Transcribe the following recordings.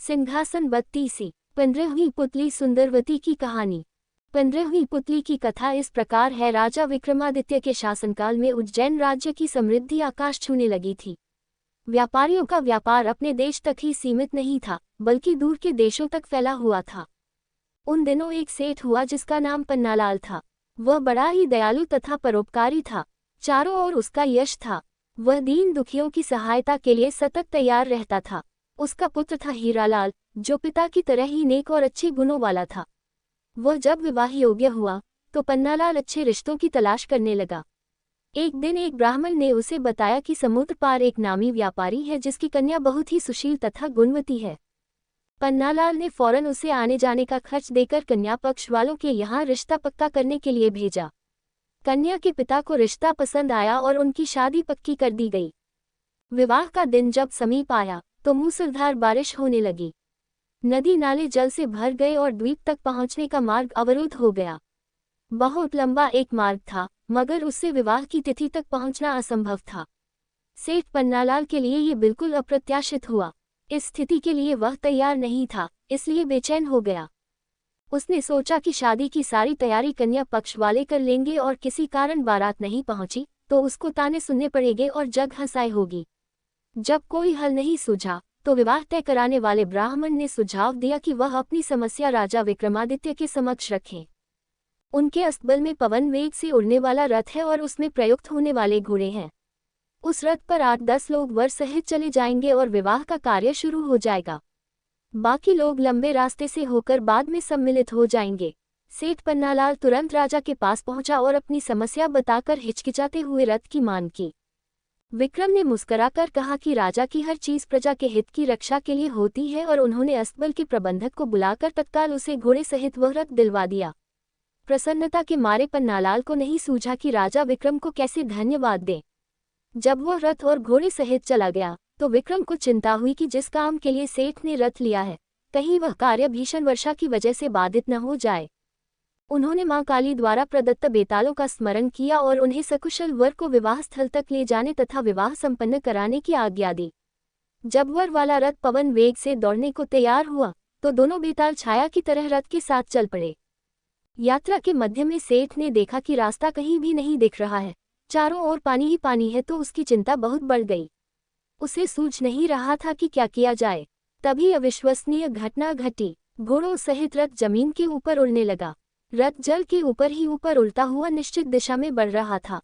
सिंहासन 32। 15वीं पुतली सुंदरवती की कहानी। 15वीं पुतली की कथा इस प्रकार है। राजा विक्रमादित्य के शासनकाल में उज्जैन राज्य की समृद्धि आकाश छूने लगी थी। व्यापारियों का व्यापार अपने देश तक ही सीमित नहीं था, बल्कि दूर के देशों तक फैला हुआ था। उन दिनों एक सेठ हुआ जिसका नाम पन्नालाल था। वह बड़ा ही दयालु तथा परोपकारी था। चारों ओर उसका यश था। वह दीन दुखियों की सहायता के लिए सतत तैयार रहता था। उसका पुत्र था हीरालाल, जो पिता की तरह ही नेक और अच्छे गुणों वाला था। वह जब विवाह योग्य हुआ तो पन्नालाल अच्छे रिश्तों की तलाश करने लगा। एक दिन एक ब्राह्मण ने उसे बताया कि समुद्र पार एक नामी व्यापारी है जिसकी कन्या बहुत ही सुशील तथा गुणवती है। पन्नालाल ने फौरन उसे आने जाने का खर्च देकर कन्या पक्ष वालों के यहाँ रिश्ता पक्का करने के लिए भेजा। कन्या के पिता को रिश्ता पसंद आया और उनकी शादी पक्की कर दी गई। विवाह का दिन जब समीप आया तो मूसलाधार बारिश होने लगी। नदी नाले जल से भर गए और द्वीप तक पहुंचने का मार्ग अवरुद्ध हो गया। बहुत लंबा एक मार्ग था, मगर उससे विवाह की तिथि तक पहुंचना असंभव था। सेठ पन्नालाल के लिए ये बिल्कुल अप्रत्याशित हुआ। इस स्थिति के लिए वह तैयार नहीं था, इसलिए बेचैन हो गया। उसने सोचा कि शादी की सारी तैयारी कन्या पक्ष वाले कर लेंगे और किसी कारण बारात नहीं पहुंची तो उसको ताने सुनने पड़ेंगे और जग हंसाई होगी। जब कोई हल नहीं सूझा तो विवाह तय कराने वाले ब्राह्मण ने सुझाव दिया कि वह अपनी समस्या राजा विक्रमादित्य के समक्ष रखें। उनके अस्तबल में पवन वेग से उड़ने वाला रथ है और उसमें प्रयुक्त होने वाले घोड़े हैं। उस रथ पर 8-10 लोग वर सहित चले जाएंगे और विवाह का कार्य शुरू हो जाएगा। बाकी लोग लंबे रास्ते से होकर बाद में सम्मिलित हो जाएंगे। सेठ पन्नालाल तुरंत राजा के पास पहुंचा और अपनी समस्या बताकर हिचकिचाते हुए रथ की मांग की। विक्रम ने मुस्कुराकर कहा कि राजा की हर चीज प्रजा के हित की रक्षा के लिए होती है और उन्होंने अस्तबल के प्रबंधक को बुलाकर तत्काल उसे घोड़े सहित वह रथ दिलवा दिया। प्रसन्नता के मारे पन्नालाल को नहीं सूझा कि राजा विक्रम को कैसे धन्यवाद दे। जब वह रथ और घोड़े सहित चला गया तो विक्रम को चिंता हुई कि जिस काम के लिए सेठ ने रथ लिया है, कहीं वह कार्य भीषण वर्षा की वजह से बाधित न हो जाए। उन्होंने मां काली द्वारा प्रदत्त बेतालों का स्मरण किया और उन्हें सकुशल वर को विवाह स्थल तक ले जाने तथा विवाह संपन्न कराने की आज्ञा दी। जब वर वाला रथ पवन वेग से दौड़ने को तैयार हुआ तो दोनों बेताल छाया की तरह रथ के साथ चल पड़े। यात्रा के मध्य में सेठ ने देखा कि रास्ता कहीं भी नहीं दिख रहा है, चारों ओर पानी ही पानी है, तो उसकी चिंता बहुत बढ़ गई। उसे सूझ नहीं रहा था कि क्या किया जाए। तभी अविश्वसनीय घटना घटी। घोड़ों सहित रथ जमीन के ऊपर उड़ने लगा। रथ जल के ऊपर ही ऊपर उड़ता हुआ निश्चित दिशा में बढ़ रहा था।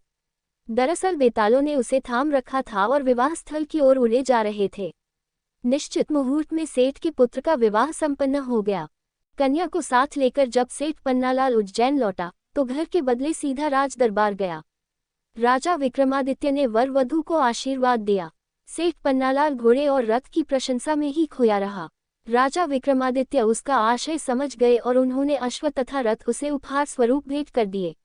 दरअसल बेतालों ने उसे थाम रखा था और विवाह स्थल की ओर उड़े जा रहे थे। निश्चित मुहूर्त में सेठ के पुत्र का विवाह संपन्न हो गया। कन्या को साथ लेकर जब सेठ पन्नालाल उज्जैन लौटा तो घर के बदले सीधा राज दरबार गया। राजा विक्रमादित्य ने वर वधू को आशीर्वाद दिया। सेठ पन्नालाल घोड़े और रथ की प्रशंसा में ही खोया रहा। राजा विक्रमादित्य उसका आशय समझ गए और उन्होंने अश्व तथा रथ उसे उपहार स्वरूप भेंट कर दिए।